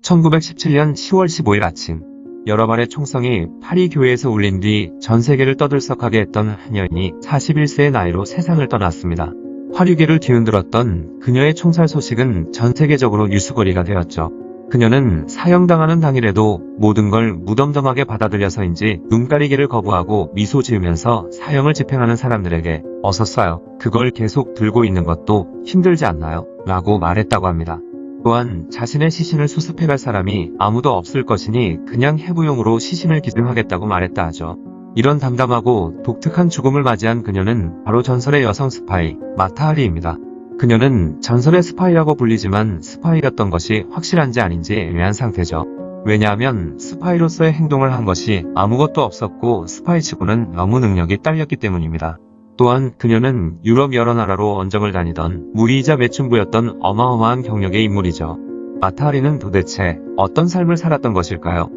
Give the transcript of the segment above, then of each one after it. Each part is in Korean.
1917년 10월 15일 아침, 여러 발의 총성이 파리 교회에서 울린 뒤 전 세계를 떠들썩하게 했던 한 여인이 41세의 나이로 세상을 떠났습니다. 화류계를 뒤흔들었던 그녀의 총살 소식은 전 세계적으로 뉴스거리가 되었죠. 그녀는 사형당하는 당일에도 모든 걸 무덤덤하게 받아들여서인지 눈가리개를 거부하고 미소 지으면서 사형을 집행하는 사람들에게 "어서 쏴요. 그걸 계속 들고 있는 것도 힘들지 않나요?" 라고 말했다고 합니다. 또한 자신의 시신을 수습해갈 사람이 아무도 없을 것이니 그냥 해부용으로 시신을 기증하겠다고 말했다 하죠. 이런 담담하고 독특한 죽음을 맞이한 그녀는 바로 전설의 여성 스파이 마타 하리입니다. 그녀는 전설의 스파이라고 불리지만 스파이였던 것이 확실한지 아닌지 애매한 상태죠. 왜냐하면 스파이로서의 행동을 한 것이 아무것도 없었고 스파이치고는 너무 능력이 딸렸기 때문입니다. 또한 그녀는 유럽 여러 나라로 원정을 다니던 무리이자 매춘부였던 어마어마한 경력의 인물이죠. 마타 하리는 도대체 어떤 삶을 살았던 것일까요?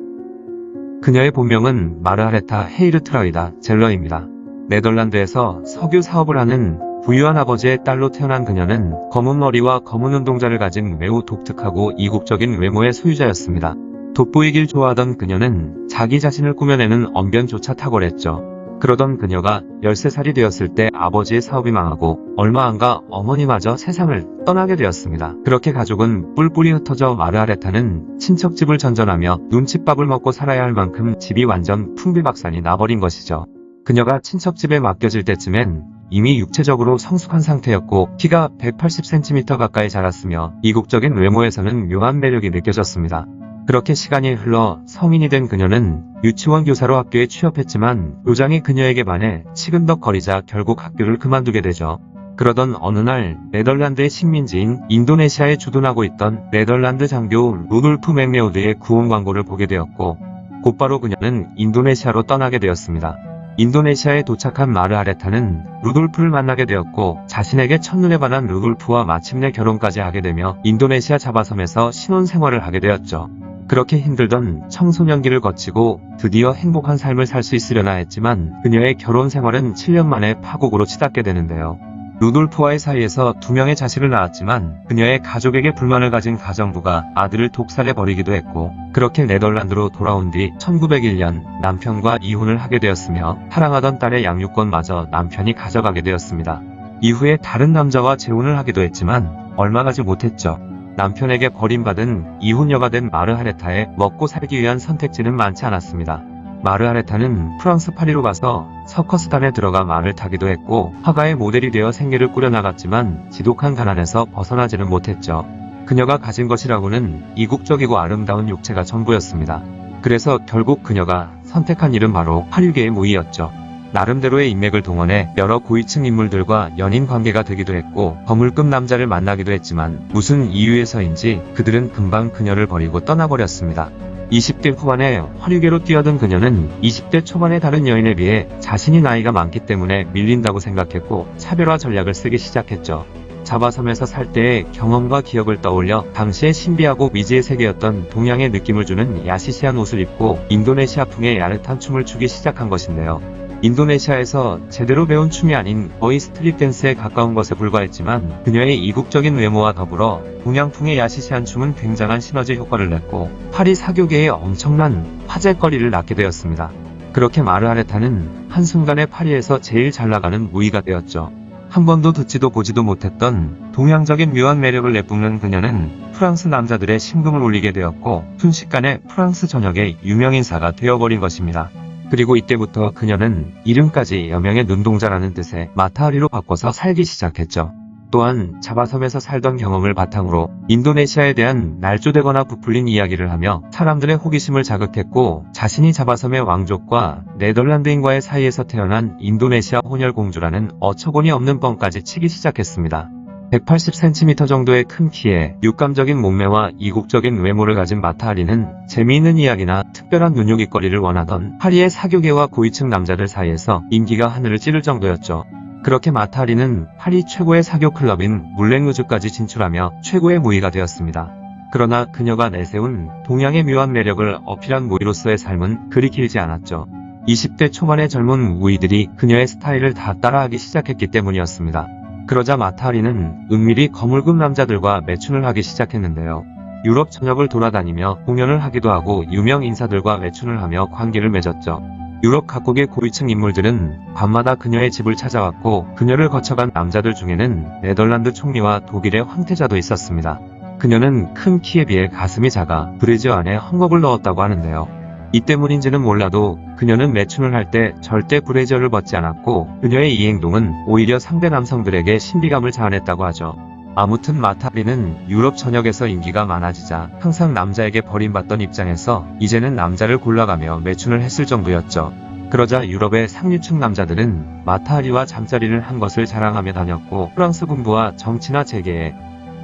그녀의 본명은 마르하레타 헤이르트라이다 젤러입니다. 네덜란드에서 석유 사업을 하는 부유한 아버지의 딸로 태어난 그녀는 검은 머리와 검은 눈동자를 가진 매우 독특하고 이국적인 외모의 소유자였습니다. 돋보이길 좋아하던 그녀는 자기 자신을 꾸며내는 언변조차 탁월했죠. 그러던 그녀가 13살이 되었을 때 아버지의 사업이 망하고 얼마 안가 어머니마저 세상을 떠나게 되었습니다. 그렇게 가족은 뿔뿔이 흩어져 마르하레타는 친척집을 전전하며 눈칫밥을 먹고 살아야 할 만큼 집이 완전 풍비박산이 나버린 것이죠. 그녀가 친척집에 맡겨질 때쯤엔 이미 육체적으로 성숙한 상태였고 키가 180cm 가까이 자랐으며 이국적인 외모에서는 묘한 매력이 느껴졌습니다. 그렇게 시간이 흘러 성인이 된 그녀는 유치원 교사로 학교에 취업했지만 교장이 그녀에게 반해 치근덕거리자 결국 학교를 그만두게 되죠. 그러던 어느 날 네덜란드의 식민지인 인도네시아에 주둔하고 있던 네덜란드 장교 루돌프 맥레오드의 구원 광고를 보게 되었고 곧바로 그녀는 인도네시아로 떠나게 되었습니다. 인도네시아에 도착한 마르하레타는 루돌프를 만나게 되었고 자신에게 첫눈에 반한 루돌프와 마침내 결혼까지 하게 되며 인도네시아 자바섬에서 신혼생활을 하게 되었죠. 그렇게 힘들던 청소년기를 거치고 드디어 행복한 삶을 살 수 있으려나 했지만 그녀의 결혼 생활은 7년 만에 파국으로 치닫게 되는데요. 루돌프와의 사이에서 2명의 자식을 낳았지만 그녀의 가족에게 불만을 가진 가정부가 아들을 독살해버리기도 했고 그렇게 네덜란드로 돌아온 뒤 1901년 남편과 이혼을 하게 되었으며 사랑하던 딸의 양육권마저 남편이 가져가게 되었습니다. 이후에 다른 남자와 재혼을 하기도 했지만 얼마 가지 못했죠. 남편에게 버림받은 이혼녀가 된 마르하레타의 먹고 살기 위한 선택지는 많지 않았습니다. 마르하레타는 프랑스 파리로 가서 서커스단에 들어가 말을 타기도 했고 화가의 모델이 되어 생계를 꾸려나갔지만 지독한 가난에서 벗어나지는 못했죠. 그녀가 가진 것이라고는 이국적이고 아름다운 육체가 전부였습니다. 그래서 결국 그녀가 선택한 일은 바로 화류계의 무이였죠. 나름대로의 인맥을 동원해 여러 고위층 인물들과 연인 관계가 되기도 했고 거물급 남자를 만나기도 했지만 무슨 이유에서인지 그들은 금방 그녀를 버리고 떠나버렸습니다. 20대 후반에 화류계로 뛰어든 그녀는 20대 초반의 다른 여인에 비해 자신이 나이가 많기 때문에 밀린다고 생각했고 차별화 전략을 쓰기 시작했죠. 자바섬에서 살 때의 경험과 기억을 떠올려 당시의 신비하고 미지의 세계였던 동양의 느낌을 주는 야시시한 옷을 입고 인도네시아풍의 야릇한 춤을 추기 시작한 것인데요. 인도네시아에서 제대로 배운 춤이 아닌 거의 스트릿 댄스에 가까운 것에 불과했지만 그녀의 이국적인 외모와 더불어 동양풍의 야시시한 춤은 굉장한 시너지 효과를 냈고 파리 사교계에 엄청난 화제거리를 낳게 되었습니다. 그렇게 마르하레타는 한순간에 파리에서 제일 잘나가는 무이가 되었죠. 한 번도 듣지도 보지도 못했던 동양적인 묘한 매력을 내뿜는 그녀는 프랑스 남자들의 심금을 울리게 되었고 순식간에 프랑스 전역의 유명인사가 되어버린 것입니다. 그리고 이때부터 그녀는 이름까지 여명의 눈동자라는 뜻의 마타 하리로 바꿔서 살기 시작했죠. 또한 자바섬에서 살던 경험을 바탕으로 인도네시아에 대한 날조되거나 부풀린 이야기를 하며 사람들의 호기심을 자극했고 자신이 자바섬의 왕족과 네덜란드인과의 사이에서 태어난 인도네시아 혼혈공주라는 어처구니 없는 뻥까지 치기 시작했습니다. 180cm 정도의 큰 키에 육감적인 몸매와 이국적인 외모를 가진 마타 하리는 재미있는 이야기나 특별한 눈요깃거리를 원하던 파리의 사교계와 고위층 남자들 사이에서 인기가 하늘을 찌를 정도였죠. 그렇게 마타 하리는 파리 최고의 사교 클럽인 물랭루즈까지 진출하며 최고의 무이가 되었습니다. 그러나 그녀가 내세운 동양의 묘한 매력을 어필한 무이로서의 삶은 그리 길지 않았죠. 20대 초반의 젊은 무이들이 그녀의 스타일을 다 따라하기 시작했기 때문이었습니다. 그러자 마타 하리는 은밀히 거물급 남자들과 매춘을 하기 시작했는데요. 유럽 전역을 돌아다니며 공연을 하기도 하고 유명 인사들과 외춘을 하며 관계를 맺었죠. 유럽 각국의 고위층 인물들은 밤마다 그녀의 집을 찾아왔고 그녀를 거쳐간 남자들 중에는 네덜란드 총리와 독일의 황태자도 있었습니다. 그녀는 큰 키에 비해 가슴이 작아 브래지어 안에 헝겊을 넣었다고 하는데요. 이 때문인지는 몰라도 그녀는 매춘을 할 때 절대 브래지어를 벗지 않았고 그녀의 이 행동은 오히려 상대 남성들에게 신비감을 자아냈다고 하죠. 아무튼 마타리는 유럽 전역에서 인기가 많아지자 항상 남자에게 버림받던 입장에서 이제는 남자를 골라가며 매춘을 했을 정도였죠. 그러자 유럽의 상류층 남자들은 마타리와 잠자리를 한 것을 자랑하며 다녔고 프랑스 군부와 정치나 재계에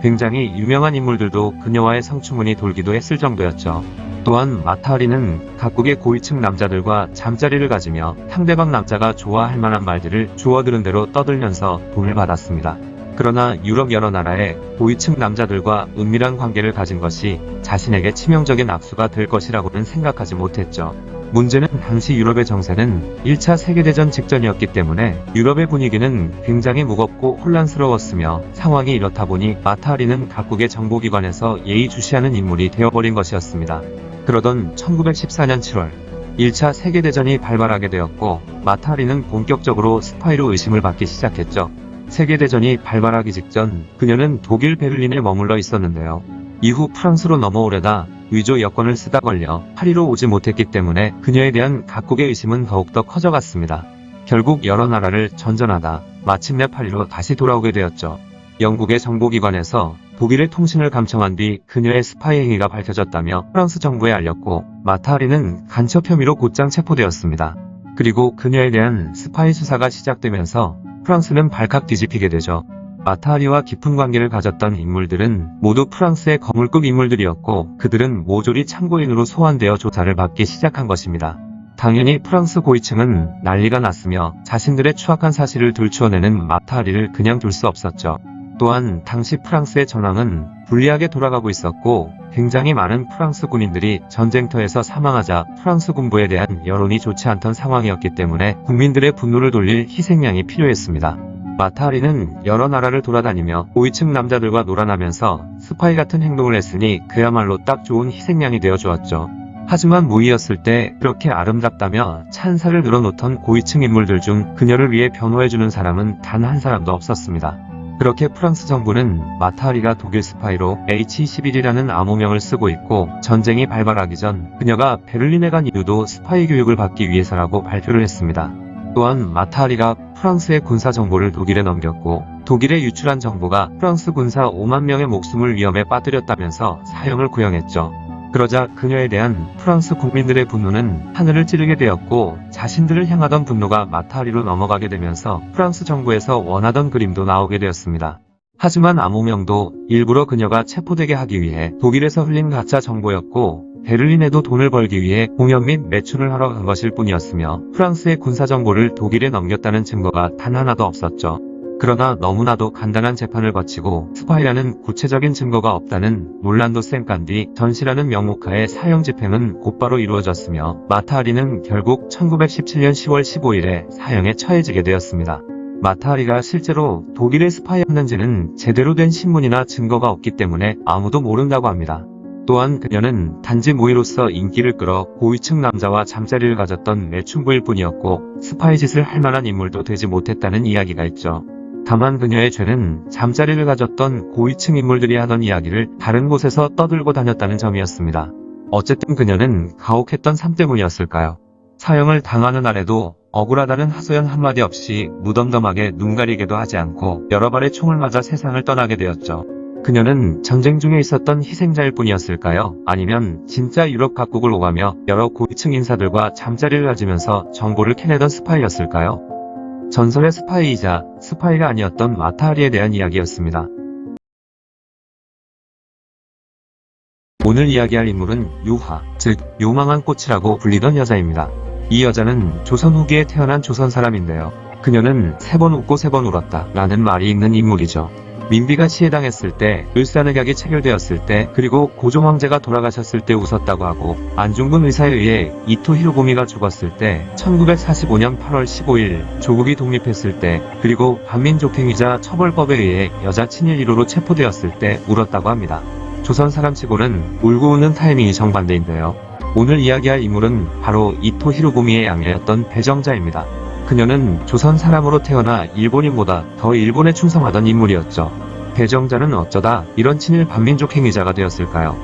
굉장히 유명한 인물들도 그녀와의 성추문이 돌기도 했을 정도였죠. 또한 마타리는 각국의 고위층 남자들과 잠자리를 가지며 상대방 남자가 좋아할 만한 말들을 주워들은 대로 떠들면서 돈을 받았습니다. 그러나 유럽 여러 나라의 고위층 남자들과 은밀한 관계를 가진 것이 자신에게 치명적인 악수가 될 것이라고는 생각하지 못했죠. 문제는 당시 유럽의 정세는 1차 세계대전 직전이었기 때문에 유럽의 분위기는 굉장히 무겁고 혼란스러웠으며 상황이 이렇다 보니 마타리는 각국의 정보기관에서 예의주시하는 인물이 되어버린 것이었습니다. 그러던 1914년 7월 1차 세계대전이 발발하게 되었고 마타리는 본격적으로 스파이로 의심을 받기 시작했죠. 세계대전이 발발하기 직전 그녀는 독일 베를린에 머물러 있었는데요. 이후 프랑스로 넘어오려다 위조 여권을 쓰다 걸려 파리로 오지 못했기 때문에 그녀에 대한 각국의 의심은 더욱더 커져갔습니다. 결국 여러 나라를 전전하다 마침내 파리로 다시 돌아오게 되었죠. 영국의 정보기관에서 독일의 통신을 감청한 뒤 그녀의 스파이 행위가 밝혀졌다며 프랑스 정부에 알렸고 마타리는 간첩 혐의로 곧장 체포되었습니다. 그리고 그녀에 대한 스파이 수사가 시작되면서 프랑스는 발칵 뒤집히게 되죠. 마타리와 깊은 관계를 가졌던 인물들은 모두 프랑스의 거물급 인물들이었고 그들은 모조리 참고인으로 소환되어 조사를 받기 시작한 것입니다. 당연히 프랑스 고위층은 난리가 났으며 자신들의 추악한 사실을 들추어내는 마타리를 그냥 둘 수 없었죠. 또한 당시 프랑스의 전황은 불리하게 돌아가고 있었고 굉장히 많은 프랑스 군인들이 전쟁터에서 사망하자 프랑스 군부에 대한 여론이 좋지 않던 상황이었기 때문에 국민들의 분노를 돌릴 희생양이 필요했습니다. 마타리는 여러 나라를 돌아다니며 고위층 남자들과 놀아나면서 스파이 같은 행동을 했으니 그야말로 딱 좋은 희생양이 되어 주었죠. 하지만 무의였을 때 그렇게 아름답다며 찬사를 늘어놓던 고위층 인물들 중 그녀를 위해 변호해주는 사람은 단 한 사람도 없었습니다. 그렇게 프랑스 정부는 마타리가 독일 스파이로 H-21이라는 암호명을 쓰고 있고 전쟁이 발발하기 전 그녀가 베를린에 간 이유도 스파이 교육을 받기 위해서라고 발표를 했습니다. 또한 마타리가 프랑스의 군사 정보를 독일에 넘겼고 독일에 유출한 정보가 프랑스 군사 5만 명의 목숨을 위험에 빠뜨렸다면서 사형을 구형했죠. 그러자 그녀에 대한 프랑스 국민들의 분노는 하늘을 찌르게 되었고 자신들을 향하던 분노가 마타리로 넘어가게 되면서 프랑스 정부에서 원하던 그림도 나오게 되었습니다. 하지만 암호명도 일부러 그녀가 체포되게 하기 위해 독일에서 흘린 가짜 정보였고 베를린에도 돈을 벌기 위해 공연 및 매춘을 하러 간 것일 뿐이었으며 프랑스의 군사 정보를 독일에 넘겼다는 증거가 단 하나도 없었죠. 그러나 너무나도 간단한 재판을 거치고 스파이라는 구체적인 증거가 없다는 논란도 쌩깐 뒤 전시라는 명목하에 사형 집행은 곧바로 이루어졌으며 마타리는 결국 1917년 10월 15일에 사형에 처해지게 되었습니다. 마타리가 실제로 독일의 스파이였는지는 제대로 된 신문이나 증거가 없기 때문에 아무도 모른다고 합니다. 또한 그녀는 단지 모의로서 인기를 끌어 고위층 남자와 잠자리를 가졌던 매춘부일 뿐이었고 스파이 짓을 할 만한 인물도 되지 못했다는 이야기가 있죠. 다만 그녀의 죄는 잠자리를 가졌던 고위층 인물들이 하던 이야기를 다른 곳에서 떠들고 다녔다는 점이었습니다. 어쨌든 그녀는 가혹했던 삶 때문이었을까요? 사형을 당하는 날에도 억울하다는 하소연 한마디 없이 무덤덤하게 눈 가리게도 하지 않고 여러 발의 총을 맞아 세상을 떠나게 되었죠. 그녀는 전쟁 중에 있었던 희생자일 뿐이었을까요? 아니면 진짜 유럽 각국을 오가며 여러 고위층 인사들과 잠자리를 가지면서 정보를 캐내던 스파이였을까요? 전설의 스파이이자 스파이가 아니었던 마타리에 대한 이야기였습니다. 오늘 이야기할 인물은 유화, 즉 요망한 꽃이라고 불리던 여자입니다. 이 여자는 조선 후기에 태어난 조선 사람인데요. 그녀는 3번 웃고 3번 울었다 라는 말이 있는 인물이죠. 민비가 시해당했을 때, 을사늑약이 체결되었을 때, 그리고 고종 황제가 돌아가셨을 때 웃었다고 하고 안중근 의사에 의해 이토 히로부미가 죽었을 때, 1945년 8월 15일 조국이 독립했을 때, 그리고 반민족행위자 처벌법에 의해 여자 친일 1호로 체포되었을 때 울었다고 합니다. 조선 사람치고는 울고 웃는 타이밍이 정반대인데요. 오늘 이야기할 인물은 바로 이토 히로부미의 양녀였던 배정자입니다. 그녀는 조선 사람으로 태어나 일본인보다 더 일본에 충성하던 인물이었죠. 배정자는 어쩌다 이런 친일 반민족 행위자가 되었을까요?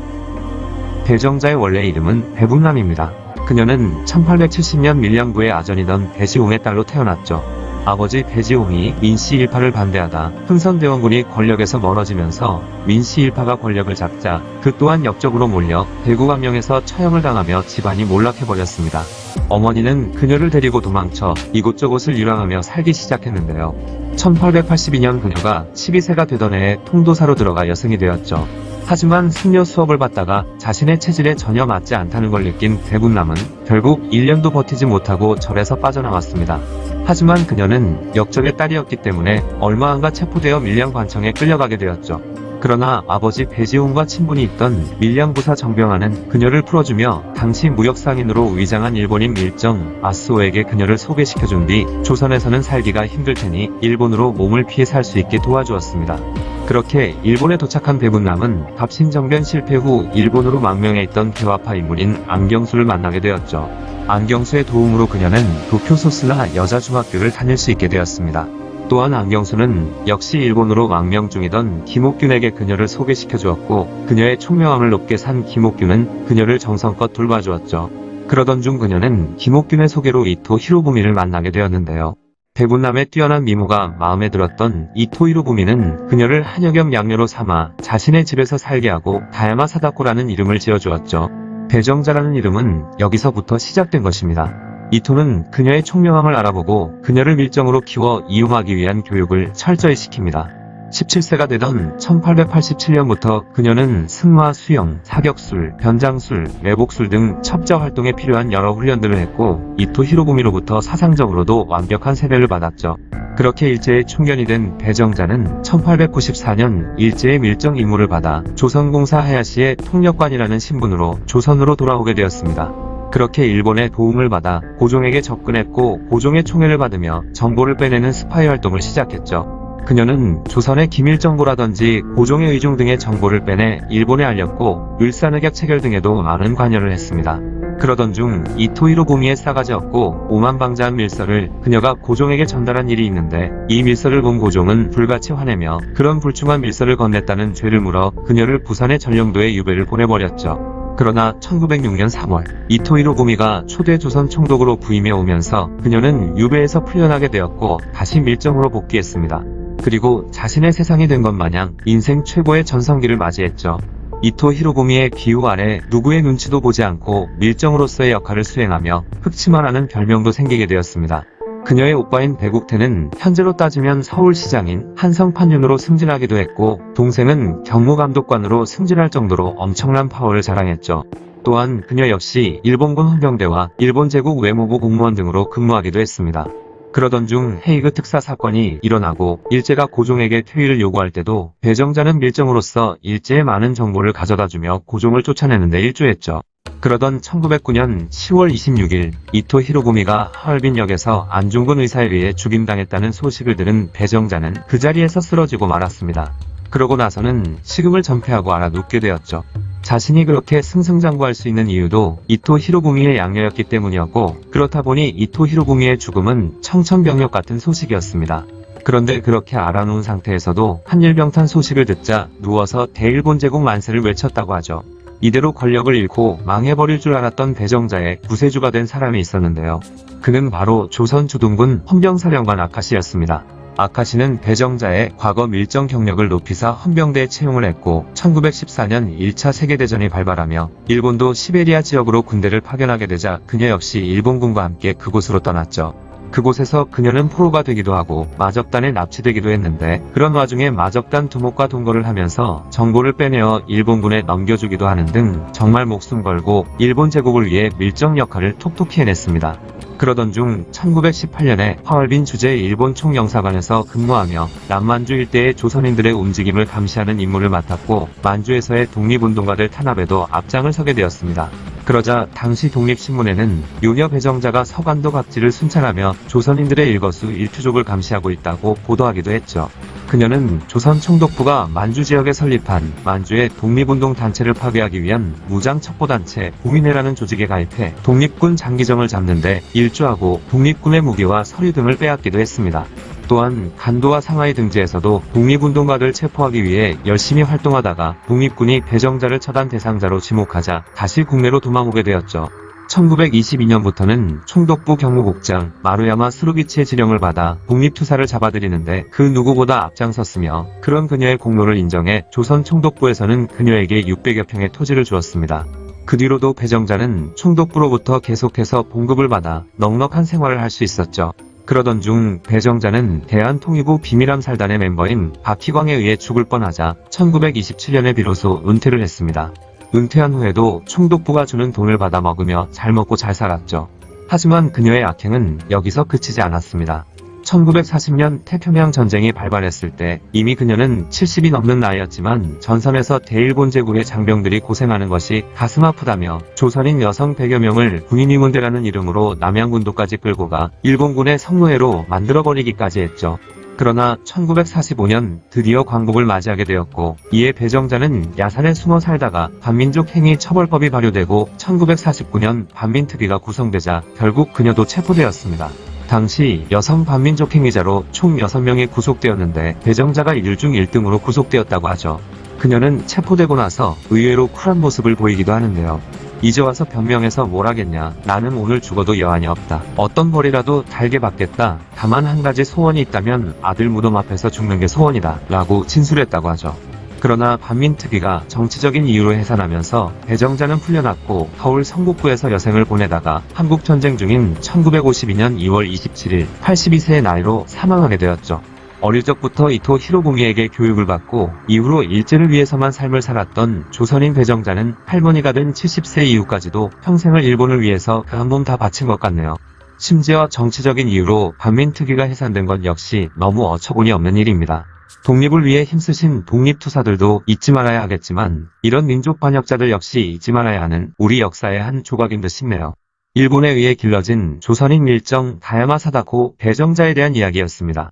배정자의 원래 이름은 배분남입니다. 그녀는 1870년 밀양부의 아전이던 배지홍의 딸로 태어났죠. 아버지 배지홍이 민씨 일파를 반대하다 흥선대원군이 권력에서 멀어지면서 민씨 일파가 권력을 잡자 그 또한 역적으로 몰려 대구광명에서 처형을 당하며 집안이 몰락해버렸습니다. 어머니는 그녀를 데리고 도망쳐 이곳저곳을 유랑하며 살기 시작했는데요. 1882년 그녀가 12세가 되던 해에 통도사로 들어가 여승이 되었죠. 하지만 승려 수업을 받다가 자신의 체질에 전혀 맞지 않다는 걸 느낀 배분남은 결국 1년도 버티지 못하고 절에서 빠져나왔습니다. 하지만 그녀는 역적의 딸이었기 때문에 얼마 안가 체포되어 밀양관청에 끌려가게 되었죠. 그러나 아버지 배지홍과 친분이 있던 밀양부사 정병환은 그녀를 풀어주며 당시 무역상인으로 위장한 일본인 밀정 아스오에게 그녀를 소개시켜준 뒤 조선에서는 살기가 힘들 테니 일본으로 몸을 피해 살 수 있게 도와주었습니다. 그렇게 일본에 도착한 배분남은 갑신정변 실패 후 일본으로 망명해 있던 개화파 인물인 안경수를 만나게 되었죠. 안경수의 도움으로 그녀는 도쿄소스나 여자중학교를 다닐 수 있게 되었습니다. 또한 안경수는 역시 일본으로 망명 중이던 김옥균에게 그녀를 소개시켜 주었고 그녀의 총명함을 높게 산 김옥균은 그녀를 정성껏 돌봐주었죠. 그러던 중 그녀는 김옥균의 소개로 이토 히로부미를 만나게 되었는데요. 배분남의 뛰어난 미모가 마음에 들었던 이토 히로부미는 그녀를 한여 겸 양녀로 삼아 자신의 집에서 살게 하고 다야마 사다코라는 이름을 지어주었죠. 배정자라는 이름은 여기서부터 시작된 것입니다. 이토는 그녀의 총명함을 알아보고 그녀를 밀정으로 키워 이용하기 위한 교육을 철저히 시킵니다. 17세가 되던 1887년부터 그녀는 승마, 수영, 사격술, 변장술, 매복술 등 첩자 활동에 필요한 여러 훈련들을 했고 이토 히로부미로부터 사상적으로도 완벽한 세례를 받았죠. 그렇게 일제의 충견이 된 배정자는 1894년 일제의 밀정 임무를 받아 조선공사 하야시의 통역관이라는 신분으로 조선으로 돌아오게 되었습니다. 그렇게 일본의 도움을 받아 고종에게 접근했고 고종의 총애를 받으며 정보를 빼내는 스파이 활동을 시작했죠. 그녀는 조선의 기밀정보라든지 고종의 의중 등의 정보를 빼내 일본에 알렸고 을사늑약 체결 등에도 많은 관여를 했습니다. 그러던 중 이토 히로부미의 싸가지 없고 오만방자한 밀서를 그녀가 고종에게 전달한 일이 있는데 이 밀서를 본 고종은 불같이 화내며 그런 불충한 밀서를 건넸다는 죄를 물어 그녀를 부산의 전령도에 유배를 보내버렸죠. 그러나 1906년 3월 이토 히로부미가 초대 조선 총독으로 부임해 오면서 그녀는 유배에서 풀려나게 되었고 다시 밀정으로 복귀했습니다. 그리고 자신의 세상이 된 것 마냥 인생 최고의 전성기를 맞이했죠. 이토 히로부미의 기우 아래 누구의 눈치도 보지 않고 밀정으로서의 역할을 수행하며 흑치마라는 별명도 생기게 되었습니다. 그녀의 오빠인 배국태는 현재로 따지면 서울시장인 한성판윤으로 승진하기도 했고 동생은 경무감독관으로 승진할 정도로 엄청난 파워를 자랑했죠. 또한 그녀 역시 일본군 헌병대와 일본 제국 외무부 공무원 등으로 근무하기도 했습니다. 그러던 중 헤이그 특사 사건이 일어나고 일제가 고종에게 퇴위를 요구할 때도 배정자는 밀정으로서 일제의 많은 정보를 가져다주며 고종을 쫓아내는데 일조했죠. 그러던 1909년 10월 26일 이토 히로부미가 하얼빈역에서 안중근 의사에 의해 죽임당했다는 소식을 들은 배정자는 그 자리에서 쓰러지고 말았습니다. 그러고 나서는 식음을 전폐하고 알아 눕게 되었죠. 자신이 그렇게 승승장구할 수 있는 이유도 이토 히로부미의 양녀였기 때문이었고 그렇다 보니 이토 히로부미의 죽음은 청천벽력 같은 소식이었습니다. 그런데 그렇게 알아놓은 상태에서도 한일병탄 소식을 듣자 누워서 대일본 제국 만세를 외쳤다고 하죠. 이대로 권력을 잃고 망해버릴 줄 알았던 배정자의 구세주가 된 사람이 있었는데요. 그는 바로 조선 주둔군 헌병사령관 아카시였습니다. 아카시는 배정자의 과거 밀정 경력을 높이사 헌병대에 채용을 했고 1914년 1차 세계대전이 발발하며 일본도 시베리아 지역으로 군대를 파견하게 되자 그녀 역시 일본군과 함께 그곳으로 떠났죠. 그곳에서 그녀는 포로가 되기도 하고 마적단에 납치되기도 했는데 그런 와중에 마적단 두목과 동거를 하면서 정보를 빼내어 일본군에 넘겨주기도 하는 등 정말 목숨 걸고 일본 제국을 위해 밀정 역할을 톡톡히 해냈습니다. 그러던 중 1918년에 하얼빈 주재 일본 총영사관에서 근무하며 남만주 일대의 조선인들의 움직임을 감시하는 임무를 맡았고 만주에서의 독립운동가들 탄압에도 앞장을 서게 되었습니다. 그러자 당시 독립신문에는 요녀 배정자가 서간도 각지를 순찰하며 조선인들의 일거수일투족을 감시하고 있다고 보도하기도 했죠. 그녀는 조선 총독부가 만주 지역에 설립한 만주의 독립운동 단체를 파괴하기 위한 무장 첩보단체 공인회라는 조직에 가입해 독립군 장기정을 잡는데 일조하고 독립군의 무기와 서류 등을 빼앗기도 했습니다. 또한 간도와 상하이 등지에서도 독립운동가를 체포하기 위해 열심히 활동하다가 독립군이 배정자를 처단 대상자로 지목하자 다시 국내로 도망오게 되었죠. 1922년부터는 총독부 경무국장 마루야마 스루기치의 지령을 받아 독립투사를 잡아들이는데 그 누구보다 앞장섰으며 그런 그녀의 공로를 인정해 조선 총독부에서는 그녀에게 600여 평의 토지를 주었습니다. 그 뒤로도 배정자는 총독부로부터 계속해서 봉급을 받아 넉넉한 생활을 할 수 있었죠. 그러던 중 배정자는 대한통일부 비밀암살단의 멤버인 박희광에 의해 죽을 뻔하자 1927년에 비로소 은퇴를 했습니다. 은퇴한 후에도 총독부가 주는 돈을 받아 먹으며 잘 먹고 잘 살았죠. 하지만 그녀의 악행은 여기서 그치지 않았습니다. 1940년 태평양 전쟁이 발발했을 때 이미 그녀는 70이 넘는 나이였지만 전선에서 대일본 제국의 장병들이 고생하는 것이 가슴 아프다며 조선인 여성 100여 명을 군인위문대라는 이름으로 남양군도까지 끌고 가 일본군의 성노예로 만들어버리기까지 했죠. 그러나 1945년 드디어 광복을 맞이하게 되었고 이에 배정자는 야산에 숨어 살다가 반민족 행위 처벌법이 발효되고 1949년 반민특위가 구성되자 결국 그녀도 체포되었습니다. 당시 여성 반민족 행위자로 총 6명이 구속되었는데 배정자가 1중 1등으로 구속되었다고 하죠. 그녀는 체포되고 나서 의외로 쿨한 모습을 보이기도 하는데요. 이제 와서 변명해서 뭘 하겠냐. 나는 오늘 죽어도 여한이 없다. 어떤 벌이라도 달게 받겠다. 다만 한 가지 소원이 있다면 아들 무덤 앞에서 죽는 게 소원이다. 라고 진술했다고 하죠. 그러나 반민특위가 정치적인 이유로 해산하면서 배정자는 풀려났고 서울 성북구에서 여생을 보내다가 한국전쟁 중인 1952년 2월 27일 82세의 나이로 사망하게 되었죠. 어릴 적부터 이토 히로부미에게 교육을 받고 이후로 일제를 위해서만 삶을 살았던 조선인 배정자는 할머니가 된 70세 이후까지도 평생을 일본을 위해서 그 한 몸 다 바친 것 같네요. 심지어 정치적인 이유로 반민특위가 해산된 건 역시 너무 어처구니 없는 일입니다. 독립을 위해 힘쓰신 독립투사들도 잊지 말아야 하겠지만 이런 민족 반역자들 역시 잊지 말아야 하는 우리 역사의 한 조각인 듯 싶네요. 일본에 의해 길러진 조선인 밀정 다야마 사다코 배정자에 대한 이야기였습니다.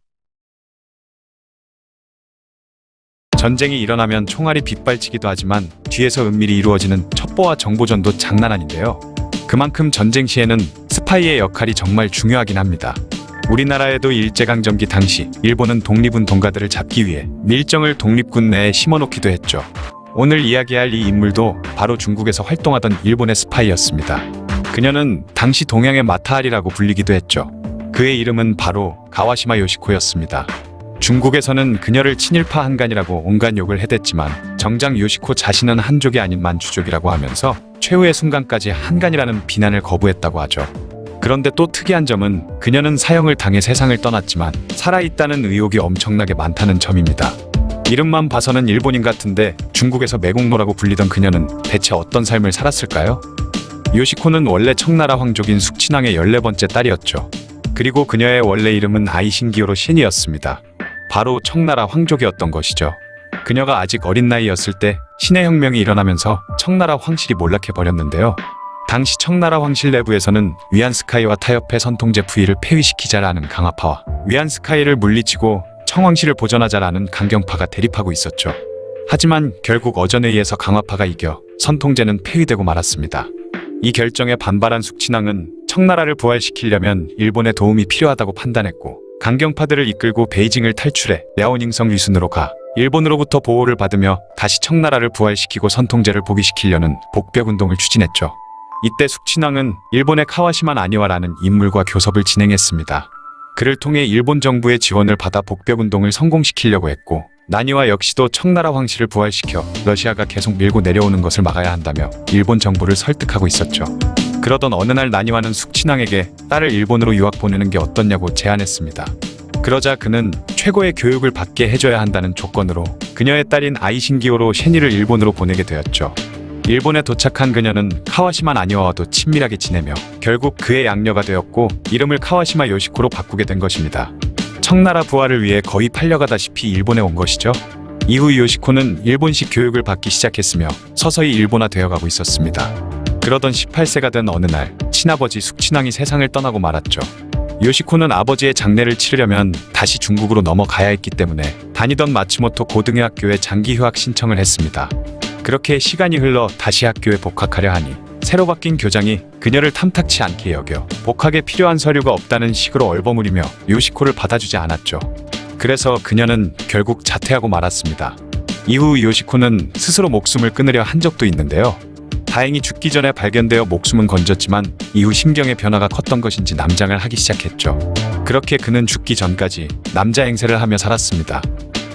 전쟁이 일어나면 총알이 빗발치기도 하지만 뒤에서 은밀히 이루어지는 첩보와 정보전도 장난 아닌데요. 그만큼 전쟁 시에는 스파이의 역할이 정말 중요하긴 합니다. 우리나라에도 일제강점기 당시 일본은 독립운동가들을 잡기 위해 밀정을 독립군 내에 심어놓기도 했죠. 오늘 이야기할 이 인물도 바로 중국에서 활동하던 일본의 스파이였습니다. 그녀는 당시 동양의 마타하리라고 불리기도 했죠. 그의 이름은 바로 가와시마 요시코였습니다. 중국에서는 그녀를 친일파 한간이라고 온갖 욕을 해댔지만 정작 요시코 자신은 한족이 아닌 만주족이라고 하면서 최후의 순간까지 한간이라는 비난을 거부했다고 하죠. 그런데 또 특이한 점은 그녀는 사형을 당해 세상을 떠났지만 살아있다는 의혹이 엄청나게 많다는 점입니다. 이름만 봐서는 일본인 같은데 중국에서 매국노라고 불리던 그녀는 대체 어떤 삶을 살았을까요? 요시코는 원래 청나라 황족인 숙친왕의 14번째 딸이었죠. 그리고 그녀의 원래 이름은 아이신기요로 신이었습니다. 바로 청나라 황족이었던 것이죠. 그녀가 아직 어린 나이였을 때 신의 혁명이 일어나면서 청나라 황실이 몰락해버렸는데요. 당시 청나라 황실 내부에서는 위안스카이와 타협해 선통제 부위를 폐위시키자라는 강화파와 위안스카이를 물리치고 청황실을 보존하자라는 강경파가 대립하고 있었죠. 하지만 결국 어전에 의해서 강화파가 이겨 선통제는 폐위되고 말았습니다. 이 결정에 반발한 숙친왕은 청나라를 부활시키려면 일본의 도움이 필요하다고 판단했고 강경파들을 이끌고 베이징을 탈출해 랴오닝성 위순으로 가 일본으로부터 보호를 받으며 다시 청나라를 부활시키고 선통제를 복위시키려는 복벽운동을 추진했죠. 이때 숙친왕은 일본의 카와시마 나니와라는 인물과 교섭을 진행했습니다. 그를 통해 일본 정부의 지원을 받아 복벽운동을 성공시키려고 했고 나니와 역시도 청나라 황실을 부활시켜 러시아가 계속 밀고 내려오는 것을 막아야 한다며 일본 정부를 설득하고 있었죠. 그러던 어느 날 나니와는 숙친왕에게 딸을 일본으로 유학 보내는 게 어떻냐고 제안했습니다. 그러자 그는 최고의 교육을 받게 해줘야 한다는 조건으로 그녀의 딸인 아이신기요로 셰니를 일본으로 보내게 되었죠. 일본에 도착한 그녀는 카와시마 나니와와도 친밀하게 지내며 결국 그의 양녀가 되었고 이름을 카와시마 요시코로 바꾸게 된 것입니다. 청나라 부활을 위해 거의 팔려가다시피 일본에 온 것이죠. 이후 요시코는 일본식 교육을 받기 시작했으며 서서히 일본화 되어가고 있었습니다. 그러던 18세가 된 어느 날 친아버지 숙친왕이 세상을 떠나고 말았죠. 요시코는 아버지의 장례를 치르려면 다시 중국으로 넘어가야 했기 때문에 다니던 마츠모토 고등학교에 장기 휴학 신청을 했습니다. 그렇게 시간이 흘러 다시 학교에 복학하려 하니 새로 바뀐 교장이 그녀를 탐탁치 않게 여겨 복학에 필요한 서류가 없다는 식으로 얼버무리며 요시코를 받아주지 않았죠. 그래서 그녀는 결국 자퇴하고 말았습니다. 이후 요시코는 스스로 목숨을 끊으려 한 적도 있는데요. 다행히 죽기 전에 발견되어 목숨은 건졌지만 이후 심경의 변화가 컸던 것인지 남장을 하기 시작했죠. 그렇게 그는 죽기 전까지 남자 행세를 하며 살았습니다.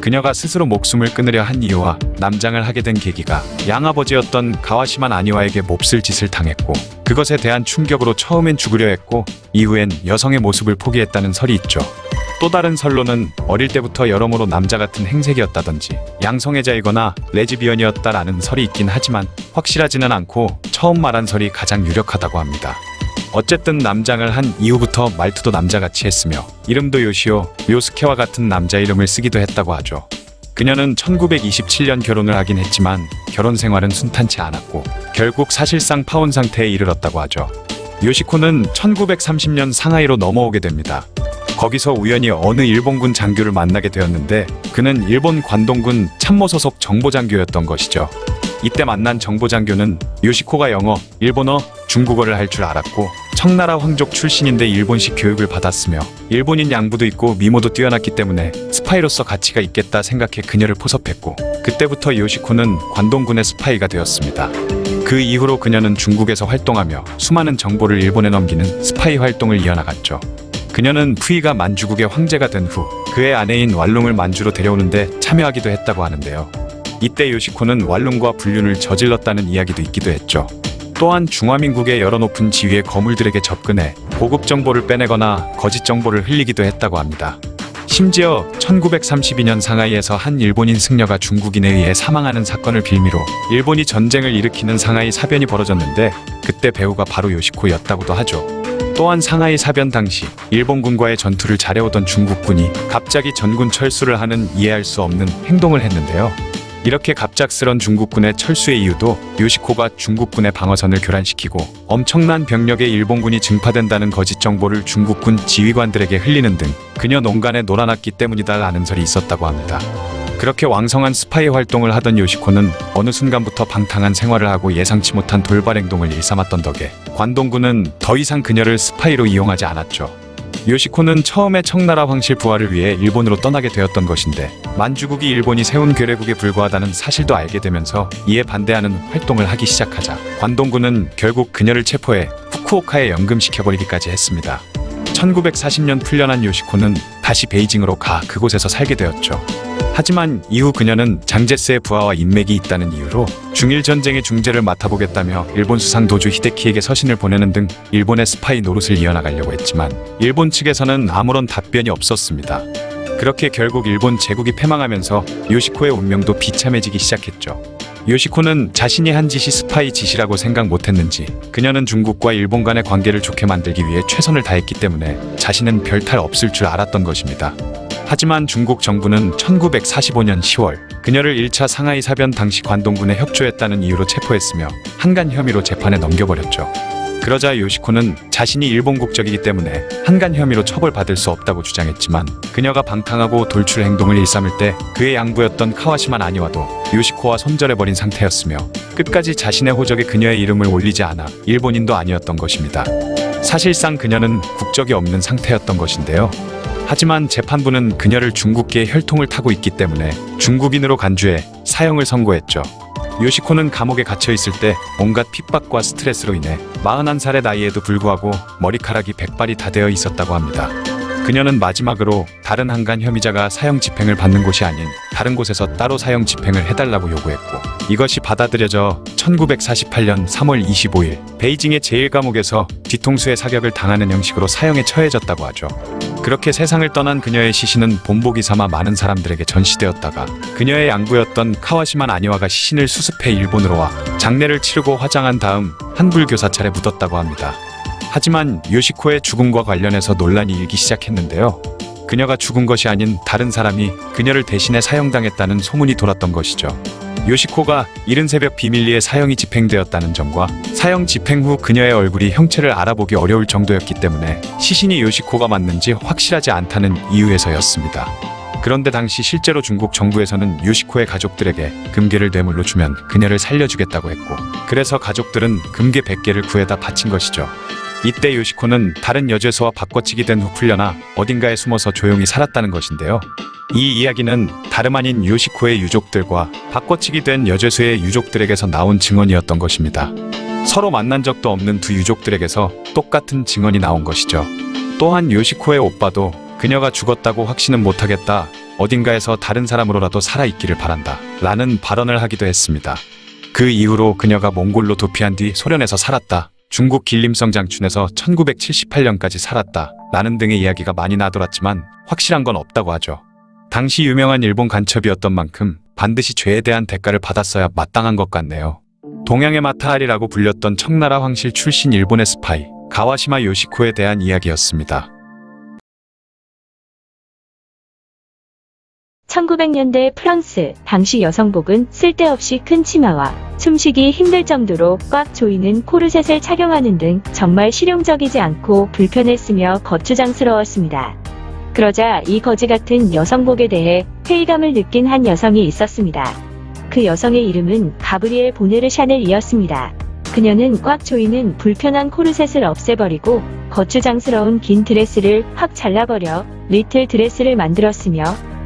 그녀가 스스로 목숨을 끊으려 한 이유와 남장을 하게 된 계기가 양아버지였던 가와시마 나니와에게 몹쓸 짓을 당했고 그것에 대한 충격으로 처음엔 죽으려 했고 이후엔 여성의 모습을 포기했다는 설이 있죠. 또 다른 설로는 어릴 때부터 여러모로 남자 같은 행색이었다든지 양성애자이거나 레즈비언이었다라는 설이 있긴 하지만 확실하지는 않고 처음 말한 설이 가장 유력하다고 합니다. 어쨌든 남장을 한 이후부터 말투도 남자같이 했으며 이름도 요시오, 요스케와 같은 남자 이름을 쓰기도 했다고 하죠. 그녀는 1927년 결혼을 하긴 했지만 결혼 생활은 순탄치 않았고 결국 사실상 파혼 상태에 이르렀다고 하죠. 요시코는 1930년 상하이로 넘어오게 됩니다. 거기서 우연히 어느 일본군 장교를 만나게 되었는데 그는 일본 관동군 참모 소속 정보장교였던 것이죠. 이때 만난 정보장교는 요시코가 영어, 일본어, 중국어를 할 줄 알았고 청나라 황족 출신인데 일본식 교육을 받았으며 일본인 양부도 있고 미모도 뛰어났기 때문에 스파이로서 가치가 있겠다 생각해 그녀를 포섭했고 그때부터 요시코는 관동군의 스파이가 되었습니다. 그 이후로 그녀는 중국에서 활동하며 수많은 정보를 일본에 넘기는 스파이 활동을 이어나갔죠. 그녀는 푸이가 만주국의 황제가 된 후 그의 아내인 왈룽을 만주로 데려오는데 참여하기도 했다고 하는데요. 이때 요시코는 왈룽과 불륜을 저질렀다는 이야기도 있기도 했죠. 또한 중화민국의 여러 높은 지위의 거물들에게 접근해 고급 정보를 빼내거나 거짓 정보를 흘리기도 했다고 합니다. 심지어 1932년 상하이에서 한 일본인 승려가 중국인에 의해 사망하는 사건을 빌미로 일본이 전쟁을 일으키는 상하이 사변이 벌어졌는데 그때 배우가 바로 요시코였다고도 하죠. 또한 상하이 사변 당시 일본군과의 전투를 잘해오던 중국군이 갑자기 전군 철수를 하는 이해할 수 없는 행동을 했는데요. 이렇게 갑작스런 중국군의 철수의 이유도 요시코가 중국군의 방어선을 교란시키고 엄청난 병력의 일본군이 증파된다는 거짓 정보를 중국군 지휘관들에게 흘리는 등 그녀 농간에 놀아났기 때문이다라는 설이 있었다고 합니다. 그렇게 왕성한 스파이 활동을 하던 요시코는 어느 순간부터 방탕한 생활을 하고 예상치 못한 돌발 행동을 일삼았던 덕에 관동군은 더 이상 그녀를 스파이로 이용하지 않았죠. 요시코는 처음에 청나라 황실 부활을 위해 일본으로 떠나게 되었던 것인데 만주국이 일본이 세운 괴뢰국에 불과하다는 사실도 알게 되면서 이에 반대하는 활동을 하기 시작하자 관동군은 결국 그녀를 체포해 후쿠오카에 연금시켜버리기까지 했습니다. 1940년 풀려난 요시코는 다시 베이징으로 가 그곳에서 살게 되었죠. 하지만 이후 그녀는 장제스의 부하와 인맥이 있다는 이유로 중일전쟁의 중재를 맡아보겠다며 일본 수상 도주 히데키에게 서신을 보내는 등 일본의 스파이 노릇을 이어나가려고 했지만 일본 측에서는 아무런 답변이 없었습니다. 그렇게 결국 일본 제국이 패망하면서 요시코의 운명도 비참해지기 시작했죠. 요시코는 자신이 한 짓이 스파이 짓이라고 생각 못했는지 그녀는 중국과 일본 간의 관계를 좋게 만들기 위해 최선을 다했기 때문에 자신은 별탈 없을 줄 알았던 것입니다. 하지만 중국 정부는 1945년 10월 그녀를 1차 상하이 사변 당시 관동군에 협조했다는 이유로 체포했으며 한간 혐의로 재판에 넘겨버렸죠. 그러자 요시코는 자신이 일본 국적이기 때문에 한간 혐의로 처벌받을 수 없다고 주장했지만 그녀가 방탕하고 돌출 행동을 일삼을 때 그의 양부였던 카와시마 나니와도 요시코와 손절해버린 상태였으며 끝까지 자신의 호적에 그녀의 이름을 올리지 않아 일본인도 아니었던 것입니다. 사실상 그녀는 국적이 없는 상태였던 것인데요. 하지만 재판부는 그녀를 중국계의 혈통을 타고 있기 때문에 중국인으로 간주해 사형을 선고했죠. 요시코는 감옥에 갇혀있을 때 온갖 핍박과 스트레스로 인해 41살의 나이에도 불구하고 머리카락이 백발이 다 되어 있었다고 합니다. 그녀는 마지막으로 다른 한간 혐의자가 사형 집행을 받는 곳이 아닌 다른 곳에서 따로 사형 집행을 해달라고 요구했고 이것이 받아들여져 1948년 3월 25일 베이징의 제1감옥에서 뒤통수에 사격을 당하는 형식으로 사형에 처해졌다고 하죠. 그렇게 세상을 떠난 그녀의 시신은 본보기 삼아 많은 사람들에게 전시되었다가 그녀의 양부였던 카와시마 나니와가 시신을 수습해 일본으로 와 장례를 치르고 화장한 다음 한불 교사찰에 묻었다고 합니다. 하지만 요시코의 죽음과 관련해서 논란이 일기 시작했는데요. 그녀가 죽은 것이 아닌 다른 사람이 그녀를 대신해 사형당했다는 소문이 돌았던 것이죠. 요시코가 이른 새벽 비밀리에 사형이 집행되었다는 점과 사형 집행 후 그녀의 얼굴이 형체를 알아보기 어려울 정도였기 때문에 시신이 요시코가 맞는지 확실하지 않다는 이유에서였습니다. 그런데 당시 실제로 중국 정부에서는 요시코의 가족들에게 금괴를 뇌물로 주면 그녀를 살려주겠다고 했고, 그래서 가족들은 금괴 100개를 구해다 바친 것이죠. 이때 요시코는 다른 여죄수와 바꿔치기 된 후 풀려나 어딘가에 숨어서 조용히 살았다는 것인데요. 이 이야기는 다름 아닌 요시코의 유족들과 바꿔치기 된 여죄수의 유족들에게서 나온 증언이었던 것입니다. 서로 만난 적도 없는 두 유족들에게서 똑같은 증언이 나온 것이죠. 또한 요시코의 오빠도 그녀가 죽었다고 확신은 못하겠다, 어딘가에서 다른 사람으로라도 살아있기를 바란다 라는 발언을 하기도 했습니다. 그 이후로 그녀가 몽골로 도피한 뒤 소련에서 살았다, 중국 길림성 장춘에서 1978년까지 살았다 라는 등의 이야기가 많이 나돌았지만 확실한 건 없다고 하죠. 당시 유명한 일본 간첩이었던 만큼 반드시 죄에 대한 대가를 받았어야 마땅한 것 같네요. 동양의 마타하리라고 불렸던 청나라 황실 출신 일본의 스파이 가와시마 요시코에 대한 이야기였습니다. 1900년대 프랑스, 당시 여성복은 쓸데없이 큰 치마와 숨쉬기 힘들 정도로 꽉 조이는 코르셋을 착용하는 등 정말 실용적이지 않고 불편했으며 거추장스러웠습니다. 그러자 이 거지 같은 여성복에 대해 회의감을 느낀 한 여성이 있었습니다. 그 여성의 이름은 가브리엘 보네르 샤넬이었습니다. 그녀는 꽉 조이는 불편한 코르셋을 없애버리고 거추장스러운 긴 드레스를 확 잘라버려 리틀 드레스를 만들었으며,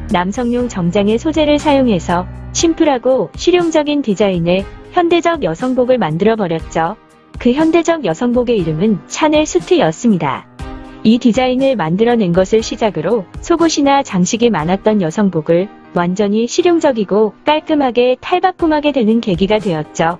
남성용 정장의 소재를 사용해서 심플하고 실용적인 디자인의 현대적 여성복을 만들어버렸죠. 그 현대적 여성복의 이름은 샤넬 수트였습니다. 이 디자인을 만들어낸 것을 시작으로 속옷이나 장식이 많았던 여성복을 완전히 실용적이고 깔끔하게 탈바꿈하게 되는 계기가 되었죠.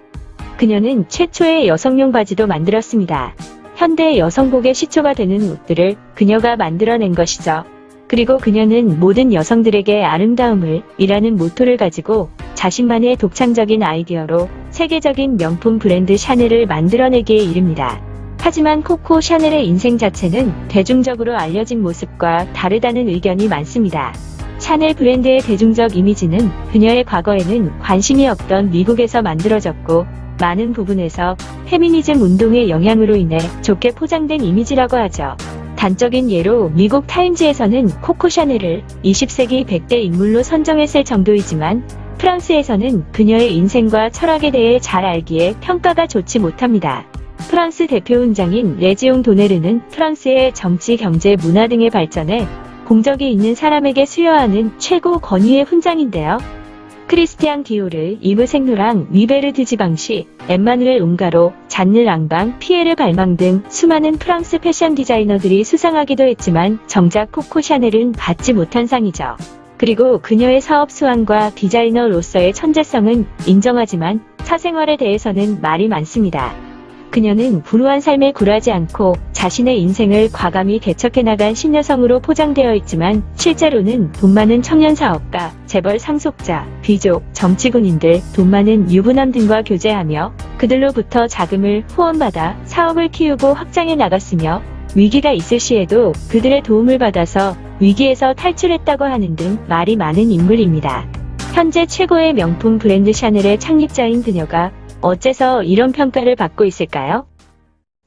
그녀는 최초의 여성용 바지도 만들었습니다. 현대 여성복의 시초가 되는 옷들을 그녀가 만들어낸 것이죠. 그리고 그녀는 모든 여성들에게 아름다움을 이라는 모토를 가지고 자신만의 독창적인 아이디어로 세계적인 명품 브랜드 샤넬을 만들어내기에 이릅니다. 하지만 코코 샤넬의 인생 자체는 대중적으로 알려진 모습과 다르다는 의견이 많습니다. 샤넬 브랜드의 대중적 이미지는 그녀의 과거에는 관심이 없던 미국에서 만들어졌고, 많은 부분에서 페미니즘 운동의 영향으로 인해 좋게 포장된 이미지라고 하죠. 단적인 예로 미국 타임즈에서는 코코 샤넬을 20세기 100대 인물로 선정했을 정도이지만, 프랑스에서는 그녀의 인생과 철학에 대해 잘 알기에 평가가 좋지 못합니다. 프랑스 대표 훈장인 레지옹 도네르는 프랑스의 정치, 경제, 문화 등의 발전에 공적이 있는 사람에게 수여하는 최고 권위의 훈장인데요. 크리스티앙 디오르, 이브 생로랑, 위베르 드지방시, 엠마누엘 웅가로, 잔느 랑방, 피에르 발망 등 수많은 프랑스 패션 디자이너들이 수상하기도 했지만 정작 코코 샤넬은 받지 못한 상이죠. 그리고 그녀의 사업 수완과 디자이너로서의 천재성은 인정하지만 사생활에 대해서는 말이 많습니다. 그녀는 불우한 삶에 굴하지 않고 자신의 인생을 과감히 개척해나간 신여성으로 포장되어 있지만, 실제로는 돈 많은 청년 사업가, 재벌 상속자, 귀족, 정치군인들, 돈 많은 유부남 등과 교제하며 그들로부터 자금을 후원받아 사업을 키우고 확장해 나갔으며, 위기가 있을 시에도 그들의 도움을 받아서 위기에서 탈출했다고 하는 등 말이 많은 인물입니다. 현재 최고의 명품 브랜드 샤넬의 창립자인 그녀가 어째서 이런 평가를 받고 있을까요?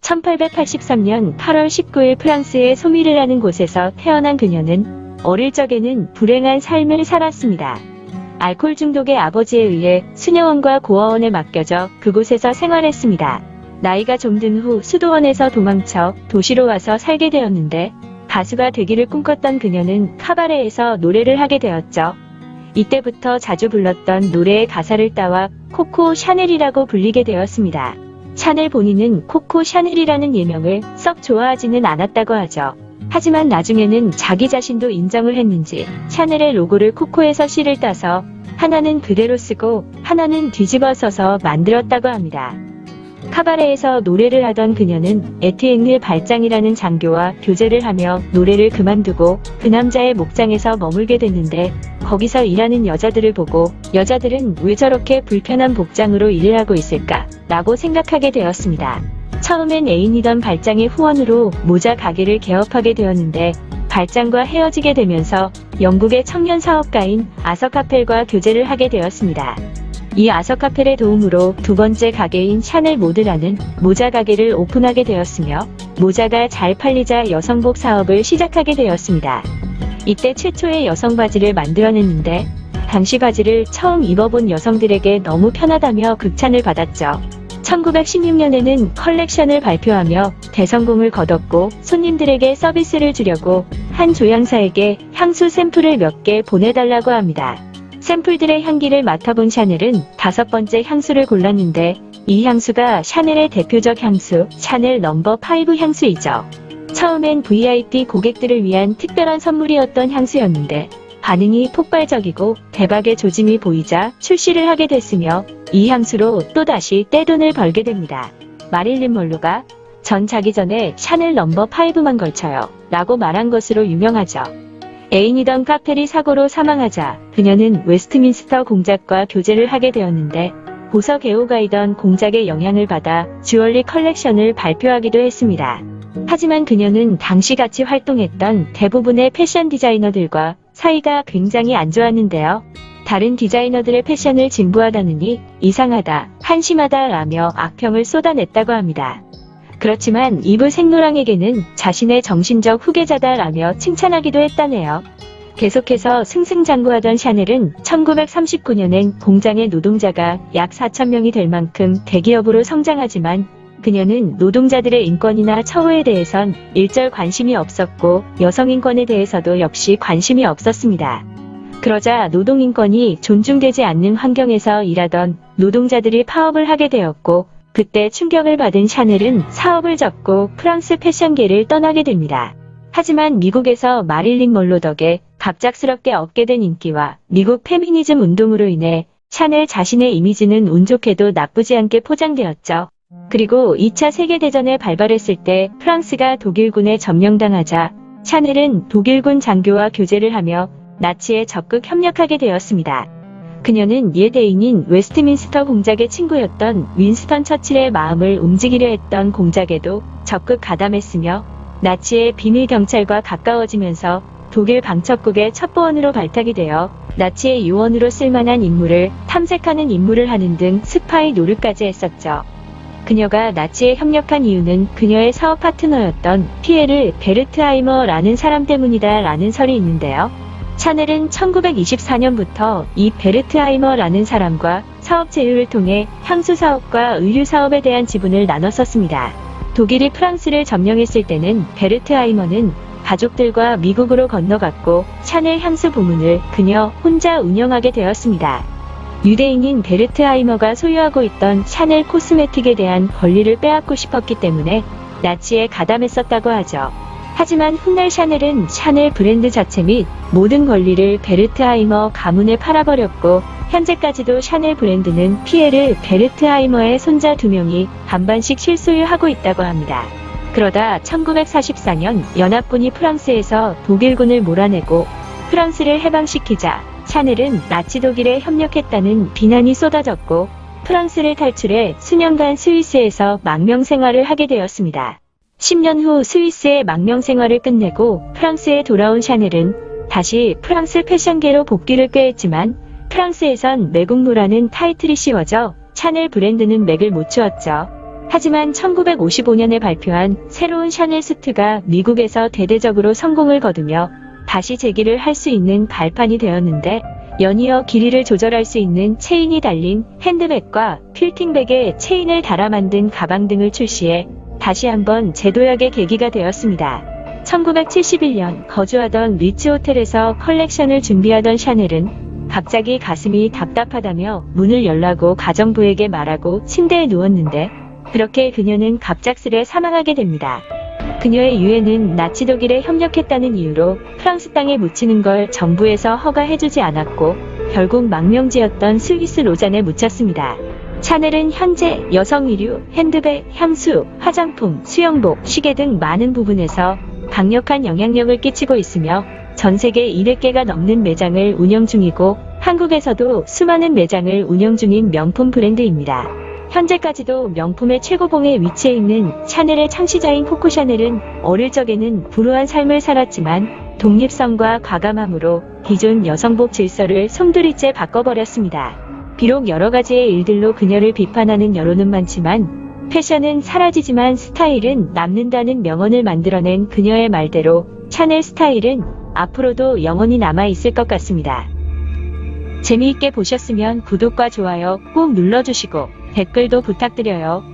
1883년 8월 19일 프랑스의 소미르라는 곳에서 태어난 그녀는 어릴 적에는 불행한 삶을 살았습니다. 알코올 중독의 아버지에 의해 수녀원과 고아원에 맡겨져 그곳에서 생활했습니다. 나이가 좀 든 후 수도원에서 도망쳐 도시로 와서 살게 되었는데, 가수가 되기를 꿈꿨던 그녀는 카바레에서 노래를 하게 되었죠. 이때부터 자주 불렀던 노래의 가사를 따와 코코 샤넬이라고 불리게 되었습니다. 샤넬 본인은 코코 샤넬이라는 예명을 썩 좋아하지는 않았다고 하죠. 하지만 나중에는 자기 자신도 인정을 했는지 샤넬의 로고를 코코에서 씨를 따서 하나는 그대로 쓰고 하나는 뒤집어 써서 만들었다고 합니다. 카바레에서 노래를 하던 그녀는 에티앵르 발장이라는 장교와 교제를 하며 노래를 그만두고 그 남자의 목장에서 머물게 됐는데, 거기서 일하는 여자들을 보고 여자들은 왜 저렇게 불편한 복장으로 일을 하고 있을까 라고 생각하게 되었습니다. 처음엔 애인이던 발장의 후원으로 모자 가게를 개업하게 되었는데, 발장과 헤어지게 되면서 영국의 청년 사업가인 아서 카펠과 교제를 하게 되었습니다. 이 아서 카펠의 도움으로 두 번째 가게인 샤넬 모드라는 모자 가게를 오픈하게 되었으며 모자가 잘 팔리자 여성복 사업을 시작하게 되었습니다. 이때 최초의 여성 바지를 만들어냈는데 당시 바지를 처음 입어본 여성들에게 너무 편하다며 극찬을 받았죠. 1916년에는 컬렉션을 발표하며 대성공을 거뒀고 손님들에게 서비스를 주려고 한 조향사에게 향수 샘플을 몇 개 보내달라고 합니다. 샘플들의 향기를 맡아본 샤넬은 5번째 향수를 골랐는데 이 향수가 샤넬의 대표적 향수 샤넬 넘버 5 향수이죠. 처음엔 VIP 고객들을 위한 특별한 선물이었던 향수였는데 반응이 폭발적이고 대박의 조짐이 보이자 출시를 하게 됐으며 이 향수로 또다시 떼돈을 벌게 됩니다. 마릴린 먼로가 전 자기 전에 샤넬 넘버 5만 걸쳐요 라고 말한 것으로 유명하죠. 애인이던 카펠이 사고로 사망하자 그녀는 웨스트민스터 공작과 교제를 하게 되었는데 보석 애호가이던 공작의 영향을 받아 주얼리 컬렉션을 발표하기도 했습니다. 하지만 그녀는 당시 같이 활동했던 대부분의 패션 디자이너들과 사이가 굉장히 안 좋았는데요. 다른 디자이너들의 패션을 진부하다느니 이상하다, 한심하다 라며 악평을 쏟아냈다고 합니다. 그렇지만 이브 생로랑에게는 자신의 정신적 후계자다 라며 칭찬하기도 했다네요. 계속해서 승승장구하던 샤넬은 1939년엔 공장의 노동자가 약 4,000명이 될 만큼 대기업으로 성장하지만 그녀는 노동자들의 인권이나 처우에 대해선 일절 관심이 없었고 여성인권에 대해서도 역시 관심이 없었습니다. 그러자 노동인권이 존중되지 않는 환경에서 일하던 노동자들이 파업을 하게 되었고 그때 충격을 받은 샤넬은 사업을 접고 프랑스 패션계를 떠나게 됩니다. 하지만 미국에서 마릴린 먼로 덕에 갑작스럽게 얻게 된 인기와 미국 페미니즘 운동으로 인해 샤넬 자신의 이미지는 운 좋게도 나쁘지 않게 포장되었죠. 그리고 2차 세계대전에 발발했을 때 프랑스가 독일군에 점령당하자 샤넬은 독일군 장교와 교제를 하며 나치에 적극 협력하게 되었습니다. 그녀는 옛 애인인 웨스트민스터 공작의 친구였던 윈스턴 처칠의 마음을 움직이려 했던 공작에도 적극 가담했으며 나치의 비밀 경찰과 가까워지면서 독일 방첩국의 첩보원으로 발탁이 되어 나치의 요원으로 쓸만한 인물을 탐색하는 임무를 하는 등 스파이 노릇까지 했었죠. 그녀가 나치에 협력한 이유는 그녀의 사업 파트너였던 피에르 베르트하이머라는 사람 때문이다 라는 설이 있는데요. 샤넬은 1924년부터 이 베르트하이머라는 사람과 사업 제휴를 통해 향수 사업과 의류 사업에 대한 지분을 나눴었습니다. 독일이 프랑스를 점령했을 때는 베르트하이머는 가족들과 미국으로 건너갔고 샤넬 향수 부문을 그녀 혼자 운영하게 되었습니다. 유대인인 베르트하이머가 소유하고 있던 샤넬 코스메틱에 대한 권리를 빼앗고 싶었기 때문에 나치에 가담했었다고 하죠. 하지만 훗날 샤넬은 샤넬 브랜드 자체 및 모든 권리를 베르트하이머 가문에 팔아버렸고 현재까지도 샤넬 브랜드는 피에르 베르트하이머의 손자 2명이 반반씩 실소유하고 있다고 합니다. 그러다 1944년 연합군이 프랑스에서 독일군을 몰아내고 프랑스를 해방시키자 샤넬은 나치 독일에 협력했다는 비난이 쏟아졌고 프랑스를 탈출해 수년간 스위스에서 망명 생활을 하게 되었습니다. 10년 후 스위스의 망명 생활을 끝내고 프랑스에 돌아온 샤넬은 다시 프랑스 패션계로 복귀를 꾀했지만 프랑스에선 매국노라는 타이틀이 씌워져 샤넬 브랜드는 맥을 못 추었죠. 하지만 1955년에 발표한 새로운 샤넬 수트가 미국에서 대대적으로 성공을 거두며 다시 재기를 할 수 있는 발판이 되었는데 연이어 길이를 조절할 수 있는 체인이 달린 핸드백과 필팅백에 체인을 달아 만든 가방 등을 출시해 다시 한번 재도약의 계기가 되었습니다. 1971년 거주하던 리츠 호텔에서 컬렉션을 준비하던 샤넬은 갑자기 가슴이 답답하다며 문을 열라고 가정부에게 말하고 침대에 누웠는데 그렇게 그녀는 갑작스레 사망하게 됩니다. 그녀의 유해는 나치 독일에 협력했다는 이유로 프랑스 땅에 묻히는 걸 정부에서 허가해주지 않았고 결국 망명지였던 스위스 로잔에 묻혔습니다. 샤넬은 현재 여성 의류, 핸드백, 향수, 화장품, 수영복, 시계 등 많은 부분에서 강력한 영향력을 끼치고 있으며 전 세계 200개가 넘는 매장을 운영 중이고 한국에서도 수많은 매장을 운영 중인 명품 브랜드입니다. 현재까지도 명품의 최고봉에 위치해 있는 샤넬의 창시자인 코코 샤넬은 어릴 적에는 불우한 삶을 살았지만 독립성과 과감함으로 기존 여성복 질서를 송두리째 바꿔버렸습니다. 비록 여러 가지의 일들로 그녀를 비판하는 여론은 많지만 패션은 사라지지만 스타일은 남는다는 명언을 만들어낸 그녀의 말대로 샤넬 스타일은 앞으로도 영원히 남아있을 것 같습니다. 재미있게 보셨으면 구독과 좋아요 꼭 눌러주시고 댓글도 부탁드려요.